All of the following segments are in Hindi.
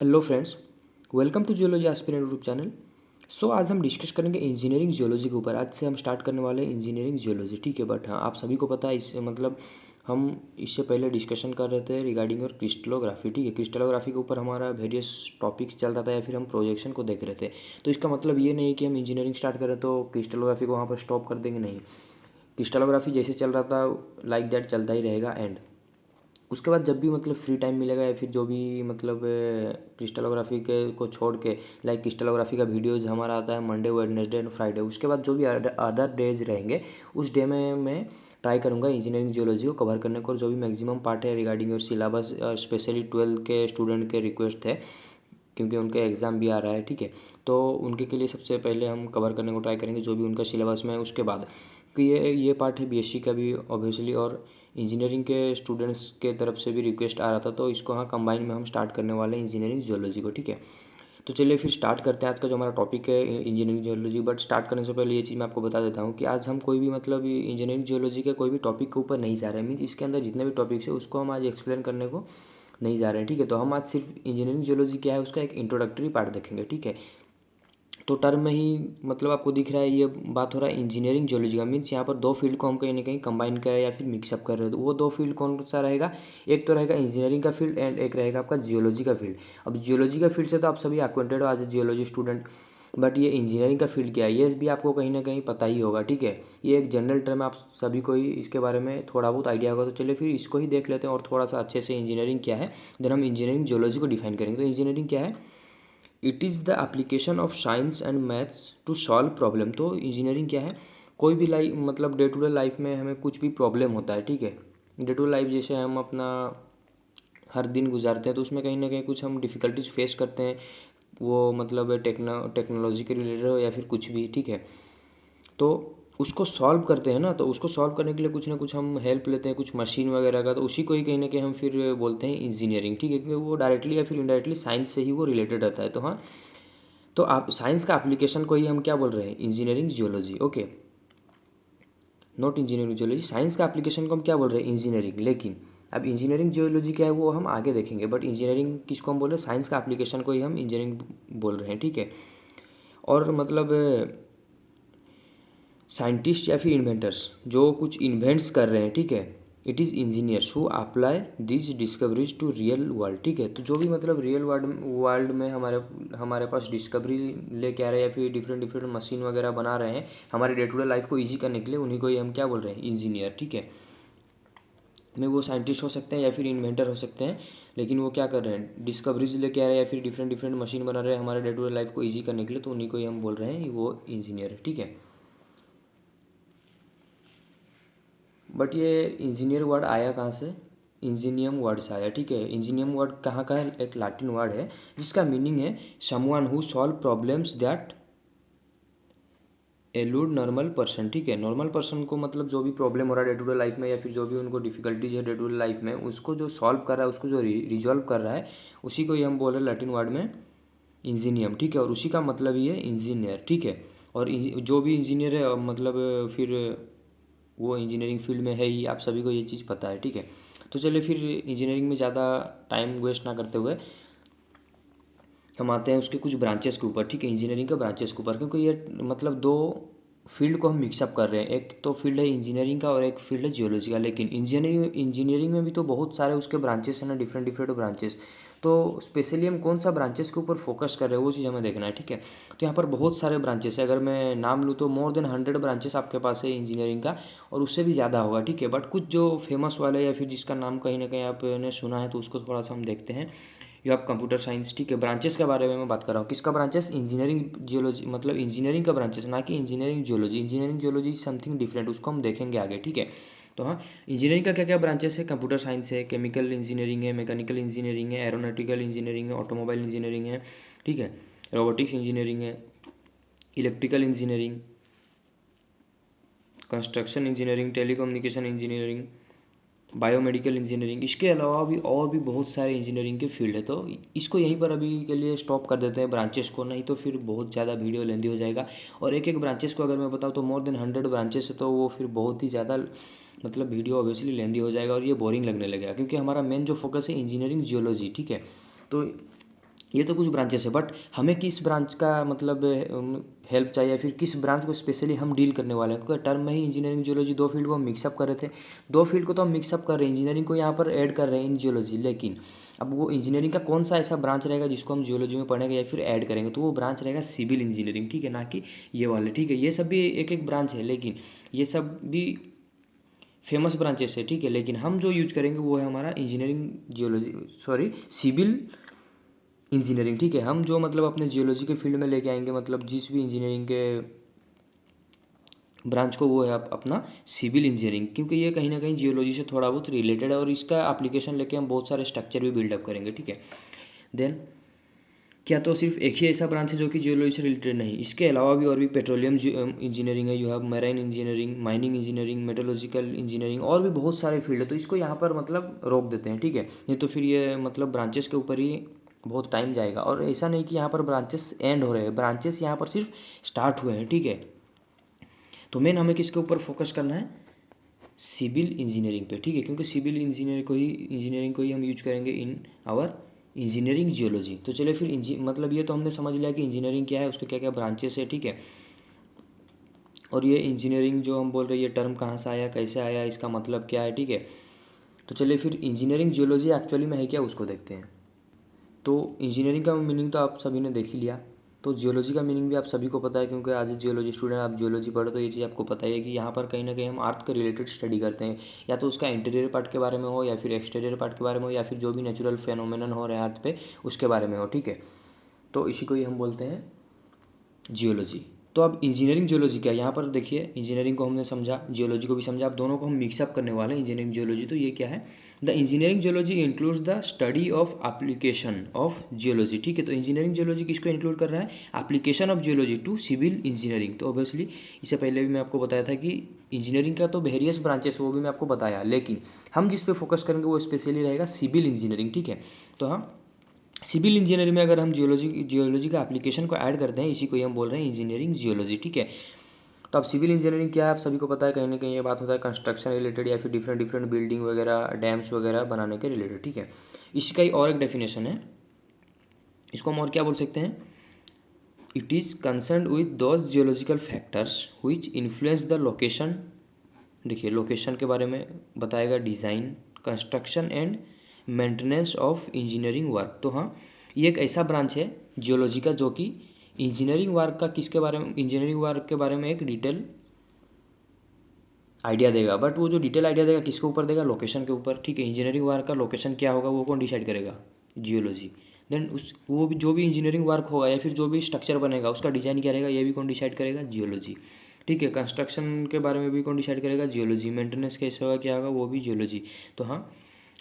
Hello friends, welcome to geology aspirant YouTube channel. आज हम डिस्कस करेंगे इंजीनियरिंग जियोलॉजी के ऊपर। आज से हम स्टार्ट करने वाले हैं इंजीनियरिंग जियोलॉजी, ठीक है। बट हाँ, आप सभी को पता है इससे मतलब हम इससे पहले डिस्कशन कर रहे थे रिगार्डिंग और क्रिस्टलोग्राफी, ठीक है। क्रिस्टलोग्राफी के ऊपर हमारा वेरियस टॉपिक्स चल रहा था या फिर हम प्रोजेक्शन को देख रहे थे। तो इसका मतलब ये नहीं कि हम इंजीनियरिंग स्टार्ट करें तो क्रिस्टलोग्राफी को वहाँ पर स्टॉप कर देंगे, नहीं। क्रिस्टलोग्राफी जैसे चल रहा था लाइक दैट चलता ही रहेगा। एंड उसके बाद जब भी मतलब फ्री टाइम मिलेगा या फिर जो भी मतलब क्रिस्टलोग्राफी के को छोड़ के लाइक क्रिस्टलोग्राफी का वीडियोज़ हमारा आता है मंडे वेडनेसडे एंड फ्राइडे। उसके बाद जो भी अदर डेज रहेंगे उस डे में मैं ट्राई करूँगा इंजीनियरिंग जियोलॉजी को कवर करने को। और जो भी मैक्सिमम पार्ट है रिगार्डिंग और सिलेबस, स्पेशली 12th के स्टूडेंट के रिक्वेस्ट थे क्योंकि उनका एग्ज़ाम भी आ रहा है, ठीक है। तो उनके के लिए सबसे पहले हम कवर करने को ट्राई करेंगे जो भी उनका सिलेबस में है। उसके बाद कि ये पार्ट है बीएससी का भी ऑब्वियसली, और इंजीनियरिंग के स्टूडेंट्स के तरफ से भी रिक्वेस्ट आ रहा था, तो इसको हाँ कंबाइन में हम स्टार्ट करने वाले हैं इंजीनियरिंग जियोलॉजी को, ठीक है। तो चलिए फिर स्टार्ट करते हैं आज का जो हमारा टॉपिक है इंजीनियरिंग जियोलॉजी। बट स्टार्ट करने से पहले ये चीज़ मैं आपको बता देता हूँ कि आज हम कोई भी मतलब इंजीनियरिंग जियोलॉजी के कोई भी टॉपिक के ऊपर नहीं जा रहे हैं। मीन्स इसके अंदर जितने भी टॉपिक्स है उसको हम आज एक्सप्लेन करने को नहीं जा रहे हैं, ठीक है। तो हम आज सिर्फ इंजीनियरिंग जियोलॉजी क्या है उसका एक इंट्रोडक्टरी पार्ट देखेंगे, ठीक है। तो टर्म में ही मतलब आपको दिख रहा है ये बात हो रहा है इंजीनियरिंग जियोलॉजी का। मीन्स यहाँ पर दो फील्ड को हम कहीं ना कहीं कंबाइन कर रहे हैं या फिर मिक्सअप कर रहे हो। तो वो दो फील्ड कौन सा रहेगा? एक तो रहेगा इंजीनियरिंग का फील्ड एंड एक रहेगा आपका जियोलॉजी का फील्ड। अब जियोलॉजी का फील्ड से तो आप सभी एक्वेंटेड हो as a geology student. But ये इंजीनियरिंग का फील्ड क्या है ये भी आपको कहीं ना कहीं पता ही होगा, ठीक है। ये एक जनरल टर्म, आप सभी को ही इसके बारे में थोड़ा बहुत आइडिया होगा। तो चलिए फिर इसको ही देख लेते हैं और थोड़ा सा अच्छे से इंजीनियरिंग क्या है देन हम इंजीनियरिंग जियोलॉजी को डिफाइन करेंगे। तो इंजीनियरिंग क्या है? It is the application of science and maths to solve problem. तो इंजीनियरिंग क्या है? कोई भी लाइफ मतलब डे टू डे लाइफ में हमें कुछ भी प्रॉब्लम होता है, ठीक है। डे टू लाइफ जैसे हम अपना हर दिन गुजारते हैं तो उसमें कहीं ना कहीं कुछ हम डिफ़िकल्टीज फेस करते हैं। वो मतलब टेक्नोलॉजी के रिलेटेड हो या फिर कुछ भी, ठीक है। तो उसको सॉल्व करते हैं ना, तो उसको सॉल्व करने के लिए कुछ ना कुछ हम हेल्प लेते हैं कुछ मशीन वगैरह का। तो उसी को ही कहीं ना कहीं हम फिर बोलते हैं इंजीनियरिंग, ठीक है। क्योंकि वो डायरेक्टली या फिर इनडायरेक्टली साइंस से ही वो रिलेटेड रहता है। तो हाँ, तो आप साइंस का एप्लीकेशन को ही हम क्या बोल रहे हैं? Engineering geology, okay. Not engineering geology, science का एप्लीकेशन को हम क्या बोल रहे हैं? इंजीनियरिंग। लेकिन अब इंजीनियरिंग जियोलॉजी क्या है वो हम आगे देखेंगे। बट इंजीनियरिंग किसको हम बोल रहे हैं? साइंस का एप्लीकेशन को ही हम इंजीनियरिंग बोल रहे हैं, ठीक है। और मतलब साइंटिस्ट या फिर इन्वेंटर्स जो कुछ इन्वेंट्स कर रहे हैं, ठीक है, it is engineers who apply this discoveries to real world, ठीक है। तो जो भी मतलब रियल वर्ल्ड में हमारे हमारे पास डिस्कवरी लेके आ रहे हैं या फिर डिफरेंट डिफरेंट मशीन वगैरह बना रहे हैं हमारे डे टू डे लाइफ को ईजी करने के लिए, उन्हीं को ही हम क्या बोल रहे हैं? इंजीनियर, ठीक है। में वो साइंटिस्ट हो सकते हैं या फिर इन्वेंटर हो सकते हैं, लेकिन वो क्या कर रहे हैं? डिस्कवरीज लेके आ रहे हैं या फिर डिफरेंट डिफरेंट मशीन बना रहे हैं हमारे डे टू डे लाइफ को ईजी करने के लिए, तो उन्हीं को ही हम बोल रहे हैं वो इंजीनियर है, ठीक है। बट ये इंजीनियर वर्ड आया कहाँ से? इंजीनियम वर्ड से आया, ठीक है। इंजीनियम वर्ड कहाँ का है? एक लैटिन वर्ड है जिसका मीनिंग है someone who solve problems that elude normal person, ठीक है। नॉर्मल पर्सन को मतलब जो भी प्रॉब्लम हो रहा है डे टू डे लाइफ में या फिर जो भी उनको डिफिकल्टीज है डे टू डे लाइफ में, उसको जो सॉल्व कर रहा है, उसको जो रिजॉल्व कर रहा है, उसी को ही हम बोल रहे हैं लैटिन वर्ड में इंजीनियम, ठीक है। और उसी का मतलब ही है इंजीनियर, ठीक है। और जो भी इंजीनियर है मतलब फिर वो इंजीनियरिंग फील्ड में है ही, आप सभी को ये चीज़ पता है, ठीक है। तो चलिए फिर इंजीनियरिंग में ज़्यादा टाइम वेस्ट ना करते हुए हम आते हैं उसके कुछ ब्रांचेस के ऊपर, ठीक है। इंजीनियरिंग के ब्रांचेस के ऊपर, क्योंकि ये मतलब दो फील्ड को हम मिक्सअप कर रहे हैं। एक तो फील्ड है इंजीनियरिंग का और एक फील्ड है जियोलॉजी का। लेकिन इंजीनियरिंग में भी तो बहुत सारे उसके ब्रांचेस हैं ना, डिफरेंट डिफरेंट ब्रांचेस। तो स्पेशली हम कौन सा ब्रांचेस के ऊपर फोकस कर रहे हैं वो चीज़ हमें देखना है, ठीक है। तो यहाँ पर बहुत सारे ब्रांचेस है, अगर मैं नाम लूँ तो मोर देन 100 ब्रांचेस आपके पास है इंजीनियरिंग का, और उससे भी ज़्यादा होगा, ठीक है। बट कुछ जो फेमस वाले या फिर जिसका नाम कहीं ना कहीं आपने सुना है तो उसको थोड़ा सा हम देखते हैं। यू हैव कंप्यूटर साइंस, ठीक है। ब्रांचेस के बारे में मैं बात कर रहा हूँ। किसका ब्रांचेस? इंजीनियरिंग जियोलॉजी, मतलब इंजीनियरिंग का ब्रांचेस, ना कि engineering geology. Engineering geology something different, उसको हम देखेंगे आगे, ठीक है। तो हाँ, इंजीनियरिंग का क्या क्या ब्रांचेस है? कंप्यूटर साइंस है, केमिकल इंजीनियरिंग है, मैकेनिकल इंजीनियरिंग है, एरोनॉटिकल इंजीनियरिंग है, ऑटोमोबाइल इंजीनियरिंग है, ठीक है, रोबोटिक्स इंजीनियरिंग है, electrical engineering, construction engineering, telecommunication engineering, biomedical engineering. इसके अलावा भी और भी बहुत सारे इंजीनियरिंग के फील्ड है। तो इसको यहीं पर अभी के लिए स्टॉप कर देते हैं ब्रांचेस को, नहीं तो फिर बहुत ज़्यादा वीडियो लेंदी हो जाएगा। और एक एक ब्रांचेस को अगर मैं बताऊँ तो मोर देन 100 ब्रांचेस है, तो वो फिर बहुत ही ज़्यादा मतलब वीडियो ऑब्वियसली लेंदी हो जाएगा और ये बोरिंग लगने लगेगा, क्योंकि हमारा मेन जो फोकस है इंजीनियरिंग जियोलॉजी, ठीक है। तो ये तो कुछ ब्रांचेस है, बट हमें किस ब्रांच का मतलब हेल्प चाहिए, फिर किस ब्रांच को स्पेशली हम डील करने वाले हैं, क्योंकि टर्म में ही इंजीनियरिंग जियोलॉजी दो फील्ड को हम मिक्सअप कर रहे थे। दो फील्ड को तो हम मिक्सअप कर रहे हैं, इंजीनियरिंग को यहाँ पर ऐड कर रहे हैं इन जियोलॉजी, लेकिन अब वो इंजीनियरिंग का कौन सा ऐसा ब्रांच रहेगा जिसको हम जियोलॉजी में पढ़ेंगे या फिर ऐड करेंगे, तो वो ब्रांच रहेगा सिविल इंजीनियरिंग, ठीक है, ना कि ये वाले, ठीक है। ये सब भी एक एक ब्रांच है, लेकिन ये सब भी फेमस ब्रांचेस है, ठीक है, लेकिन हम जो यूज करेंगे वो है हमारा engineering geology, sorry civil engineering, ठीक है। हम जो मतलब अपने जियोलॉजी के फील्ड में लेके आएंगे, मतलब जिस भी इंजीनियरिंग के ब्रांच को, वो है अपना सिविल इंजीनियरिंग, क्योंकि ये कहीं ना कहीं जियोलॉजी से थोड़ा बहुत रिलेटेड है और इसका एप्लीकेशन लेके हम बहुत सारे स्ट्रक्चर भी बिल्डअप करेंगे, ठीक है। देन क्या तो सिर्फ एक ही ऐसा ब्रांच है जो कि जियोलॉजी से रिलेटेड नहीं, इसके अलावा भी और भी पेट्रोलियम इंजीनियरिंग है, you have marine engineering, mining engineering, meteorological engineering, और भी बहुत सारे फील्ड है। तो इसको यहाँ पर मतलब रोक देते हैं, ठीक है, नहीं तो फिर ये मतलब ब्रांचेस के ऊपर ही बहुत टाइम जाएगा। और ऐसा नहीं कि यहाँ पर ब्रांचेस एंड हो रहे हैं, ब्रांचेस यहाँ पर सिर्फ स्टार्ट हुए हैं, ठीक है। तो मेन हमें किसके ऊपर फोकस करना है, सिविल इंजीनियरिंग पे, ठीक है, क्योंकि सिविल इंजीनियरिंग को ही हम यूज करेंगे इन आवर इंजीनियरिंग जियोलॉजी। तो चलिए फिर मतलब ये तो हमने समझ लिया कि इंजीनियरिंग क्या है, उसके क्या क्या ब्रांचेस है, ठीक है। और ये इंजीनियरिंग जो हम बोल रहे हैं, ये टर्म कहाँ से आया, कैसे आया, इसका मतलब क्या है, ठीक है। तो चलिए फिर इंजीनियरिंग जियोलॉजी एक्चुअली में है क्या, उसको देखते हैं। तो इंजीनियरिंग का मीनिंग तो आप सभी ने देख ही लिया, तो जियोलॉजी का मीनिंग भी आप सभी को पता है, क्योंकि आज जियोलॉजी स्टूडेंट आप जियोलॉजी पढ़ो तो ये चीज़ आपको पता ही है कि यहाँ पर कहीं ना कहीं हम अर्थ के रिलेटेड स्टडी करते हैं, या तो उसका इंटीरियर पार्ट के बारे में हो, या फिर एक्सटीरियर पार्ट के बारे में हो, या फिर जो भी नेचुरल फेनोमेनन हो रहे हैं अर्थ पे उसके बारे में हो, ठीक है। तो इसी को ही हम बोलते हैं जियोलॉजी। तो अब इंजीनियरिंग जियोलॉजी क्या है, यहाँ पर देखिए, इंजीनियरिंग को हमने समझा, जियोलॉजी को भी समझा, अब दोनों को हम मिक्सअप करने वाले हैं, इंजीनियरिंग जियोलॉजी। तो ये क्या है, the engineering geology includes the study of application of geology, ठीक है। तो इंजीनियरिंग जियोलॉजी किसको इंक्लूड कर रहा है, application of geology to civil engineering. तो ऑब्वियसली इससे पहले भी मैं आपको बताया था कि इंजीनियरिंग का तो वेरियस ब्रांचेस, वो भी मैं आपको बताया, लेकिन हम जिस पे फोकस करेंगे वो स्पेशली रहेगा सिविल इंजीनियरिंग, ठीक है। तो हम सिविल इंजीनियरिंग में अगर हम जियोलॉजी का एप्लीकेशन को ऐड करते हैं, इसी को ही हम बोल रहे हैं इंजीनियरिंग जियोलॉजी, ठीक है। तो अब सिविल इंजीनियरिंग क्या है, आप सभी को पता है, कहीं ना कहीं ये बात होता है कंस्ट्रक्शन रिलेटेड या फिर डिफरेंट डिफरेंट बिल्डिंग वगैरह, डैम्स वगैरह बनाने के रिलेटेड, ठीक है। इसका ही और एक डेफिनेशन है, इसको हम और क्या बोल सकते हैं, it is concern with those geological factors which influence the location, देखिए लोकेशन के बारे में बताएगा, design, construction and maintenance of engineering work. तो हाँ, ये एक ऐसा ब्रांच है जियोलॉजी का जो कि इंजीनियरिंग वर्क का किसके बारे में, इंजीनियरिंग वर्क के बारे में एक डिटेल आइडिया देगा, बट वो जो डिटेल आइडिया देगा किसके ऊपर देगा, लोकेशन के ऊपर, ठीक है। इंजीनियरिंग वर्क का लोकेशन क्या होगा वो कौन डिसाइड करेगा, जियोलॉजी। देन उस वो भी जो भी इंजीनियरिंग वर्क होगा या फिर जो भी स्ट्रक्चर बनेगा उसका डिजाइन क्या रहेगा, ये भी कौन डिसाइड करेगा, जियोलॉजी, ठीक है। कंस्ट्रक्शन के बारे में भी कौन डिसाइड करेगा, जियोलॉजी। मेंटेनेंस कैसे होगा, क्या होगा, वो भी जियोलॉजी। तो हाँ,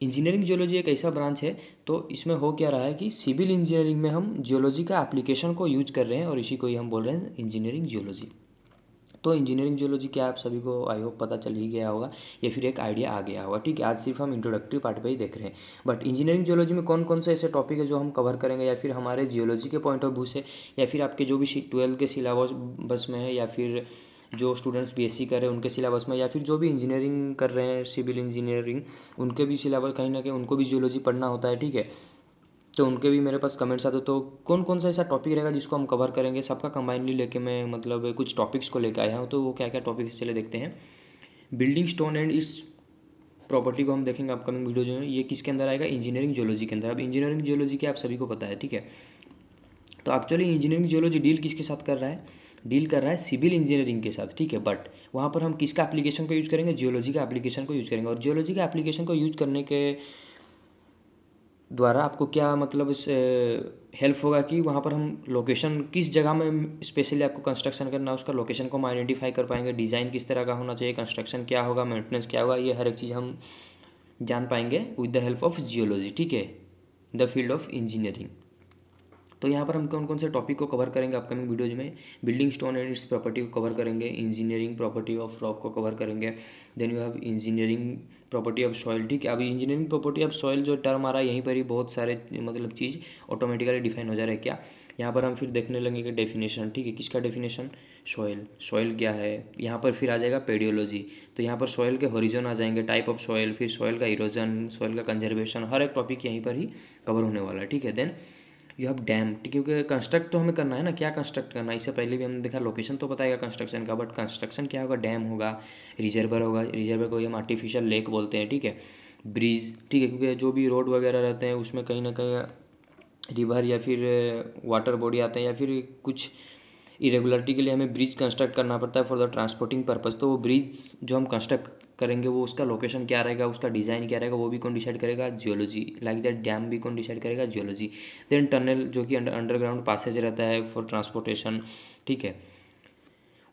इंजीनियरिंग जियोलॉजी एक ऐसा ब्रांच है, तो इसमें हो क्या रहा है कि सिविल इंजीनियरिंग में हम जियोलॉजी का एप्लीकेशन को यूज कर रहे हैं और इसी को ही हम बोल रहे हैं इंजीनियरिंग जियोलॉजी। तो इंजीनियरिंग जियोलॉजी क्या आप सभी को आई होप पता चल ही गया होगा, या फिर एक आइडिया आ गया होगा, ठीक है। आज सिर्फ हम इंट्रोडक्टरी पार्ट पे ही देख रहे हैं, बट इंजीनियरिंग जियोलॉजी में कौन कौन से ऐसे टॉपिक है जो हम कवर करेंगे, या फिर हमारे जियोलॉजी के पॉइंट ऑफ व्यू से, या फिर आपके जो भी 12th के सिलेबस बस में है, या फिर जो स्टूडेंट्स बीएससी कर रहे हैं उनके सिलेबस में, या फिर जो भी इंजीनियरिंग कर रहे हैं सिविल इंजीनियरिंग, उनके भी सिलेबस कहीं ना कहीं उनको भी जियोलॉजी पढ़ना होता है, ठीक है। तो उनके भी मेरे पास कमेंट्स आते, तो कौन कौन सा ऐसा टॉपिक रहेगा जिसको हम कवर करेंगे, सबका कंबाइनली लेके मैं मतलब कुछ टॉपिक्स को लेकर आया हूँ। तो वो क्या क्या टॉपिक्स चले देखते हैं। बिल्डिंग स्टोन एंड इस प्रॉपर्टी को हम देखेंगे अपकमिंग वीडियो जो है, ये किसके अंदर आएगा, इंजीनियरिंग जियोलॉजी के अंदर। अब इंजीनियरिंग जियोलॉजी क्या आप सभी को पता है, ठीक है। तो एक्चुअली इंजीनियरिंग जियोलॉजी डील किसके साथ कर रहा है, डील कर रहा है सिविल इंजीनियरिंग के साथ, ठीक है। बट वहाँ पर हम किसका एप्लीकेशन को यूज़ करेंगे, जियोलॉजी का एप्लीकेशन को यूज़ करेंगे। और जियोलॉजी का एप्लीकेशन को यूज़ करने के द्वारा आपको क्या मतलब इस हेल्प होगा कि वहाँ पर हम लोकेशन किस जगह में स्पेशली आपको कंस्ट्रक्शन करना है, उसका लोकेशन को हम आइडेंटिफाई कर पाएंगे, डिज़ाइन किस तरह का होना चाहिए, कंस्ट्रक्शन क्या होगा, मेंटेनेंस क्या होगा, ये हर एक चीज़ हम जान पाएंगे with the help of geology, ठीक है, द फील्ड ऑफ इंजीनियरिंग। तो यहाँ पर हम कौन कौन से टॉपिक को कवर करेंगे अपकमिंग वीडियोज में, building stone and its property को कवर करेंगे, इंजीनियरिंग प्रॉपर्टी ऑफ रॉक को कवर करेंगे, then you have engineering property of soil, ठीक है। अब इंजीनियरिंग प्रॉपर्टी ऑफ सॉइल जो टर्म आ रहा है, यहीं पर ही बहुत सारे मतलब चीज़ ऑटोमेटिकली डिफाइन हो जा रहा है क्या, यहाँ पर हम फिर देखने लगेंगे डेफिनेशन, ठीक है। किसका डेफिनेशन, सॉइल, सॉइल क्या है, यहाँ पर फिर आ जाएगा पेडियोलॉजी, तो यहाँ पर सॉइल के होरिजन आ जाएंगे, टाइप ऑफ सॉइल, फिर सॉइल का इरोजन, सॉइल का कंजर्वेशन, हर एक टॉपिक यहीं पर ही कवर होने वाला है, ठीक है। देन यू हैव डैम, क्योंकि कंस्ट्रक्ट तो हमें करना है ना, क्या कंस्ट्रक्ट करना है, इससे पहले भी हमने देखा लोकेशन तो बताएगा कंस्ट्रक्शन का, बट कंस्ट्रक्शन क्या होगा, डैम होगा, रिजर्वर होगा, रिजर्वर को हम आर्टिफिशियल लेक बोलते हैं, ठीक है, ब्रिज, ठीक है, क्योंकि जो भी रोड वगैरह रहते हैं उसमें कहीं ना कहीं रिवर या फिर वाटर बॉडी आते हैं, या फिर कुछ इरेगुलरिटी के लिए हमें ब्रिज कंस्ट्रक्ट करना पड़ता है फॉर द ट्रांसपोर्टिंग पर्पज़। तो वो ब्रिज जो हम कंस्ट्रक्ट करेंगे वो उसका लोकेशन क्या रहेगा, उसका डिज़ाइन क्या रहेगा, वो भी कौन डिसाइड करेगा, जियोलॉजी। लाइक दैट डैम भी कौन डिसाइड करेगा, जियोलॉजी। देन टनल जो कि अंडरग्राउंड पासेज रहता है फॉर ट्रांसपोर्टेशन, ठीक है।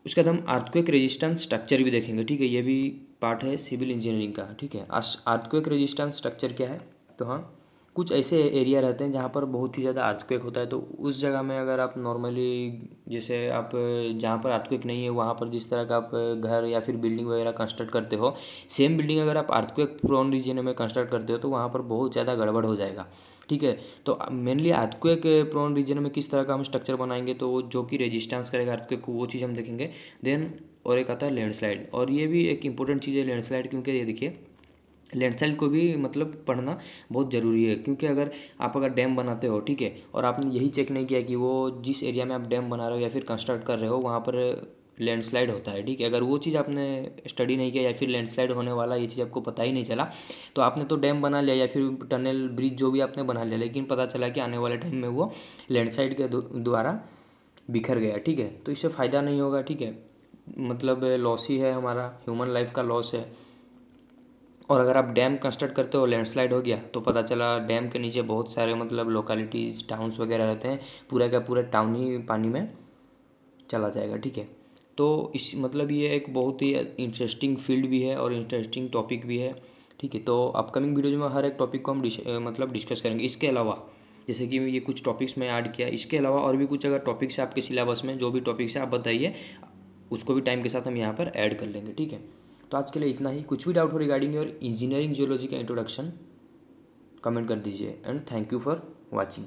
उसके बाद हम अर्थक्वेक रेजिस्टेंस स्ट्रक्चर भी देखेंगे, ठीक है, ये भी पार्ट है सिविल इंजीनियरिंग का, ठीक है। अर्थक्वेक रेजिस्टेंस स्ट्रक्चर क्या है, तो हाँ, कुछ ऐसे एरिया रहते हैं जहाँ पर बहुत ही ज़्यादा अर्थक्वेक होता है, तो उस जगह में अगर आप नॉर्मली, जैसे आप जहाँ पर अर्थक्वेक नहीं है वहाँ पर जिस तरह का आप घर या फिर बिल्डिंग वगैरह कंस्ट्रक्ट करते हो, सेम बिल्डिंग अगर आप अर्थक्वेक प्रोन रीजन में कंस्ट्रक्ट करते हो तो वहाँ पर बहुत ज़्यादा गड़बड़ हो जाएगा, ठीक है। तो मेनली अर्थक्वेक प्रोन रीजन में किस तरह का हम स्ट्रक्चर बनाएंगे, तो जो कि रेजिस्टेंस करेगा अर्थक्वेक को, वो चीज़ हम देखेंगे। देन और एक आता है लैंडस्लाइड, और ये भी एक इंपॉर्टेंट चीज़ है लैंडस्लाइड, क्योंकि ये देखिए लैंडस्लाइड को भी मतलब पढ़ना बहुत ज़रूरी है, क्योंकि अगर आप डैम बनाते हो, ठीक है, और आपने यही चेक नहीं किया कि वो जिस एरिया में आप डैम बना रहे हो या फिर कंस्ट्रक्ट कर रहे हो वहाँ पर लैंडस्लाइड होता है, ठीक है, अगर वो चीज़ आपने स्टडी नहीं किया या फिर लैंडस्लाइड होने वाला ये चीज़ आपको पता ही नहीं चला, तो आपने तो डैम बना लिया या फिर टनल ब्रिज जो भी आपने बना लिया, लेकिन पता चला कि आने वाले टाइम में वो लैंडस्लाइड के द्वारा बिखर गया, ठीक है, तो इससे फ़ायदा नहीं होगा, ठीक है, मतलब लॉस ही है, हमारा ह्यूमन लाइफ का लॉस है। और अगर आप डैम कंस्ट्रक्ट करते हो लैंडस्लाइड हो गया तो पता चला डैम के नीचे बहुत सारे मतलब लोकेलिटीज़ टाउन्स वगैरह रहते हैं, पूरा का पूरा टाउन ही पानी में चला जाएगा, ठीक है। तो इस मतलब ये एक बहुत ही इंटरेस्टिंग फील्ड भी है और इंटरेस्टिंग टॉपिक भी है, ठीक है। तो अपकमिंग वीडियो में हर एक टॉपिक को हम मतलब डिस्कस करेंगे। इसके अलावा जैसे कि ये कुछ टॉपिक्स में ऐड किया, इसके अलावा और भी कुछ अगर टॉपिक्स है आपके सिलेबस में, जो भी टॉपिक्स है आप बताइए, उसको भी टाइम के साथ हम यहाँ पर ऐड कर लेंगे, ठीक है। तो आज के लिए इतना ही। कुछ भी डाउट हो रिगार्डिंग योर इंजीनियरिंग जियोलॉजी का इंट्रोडक्शन कमेंट कर दीजिए, and thank you for watching.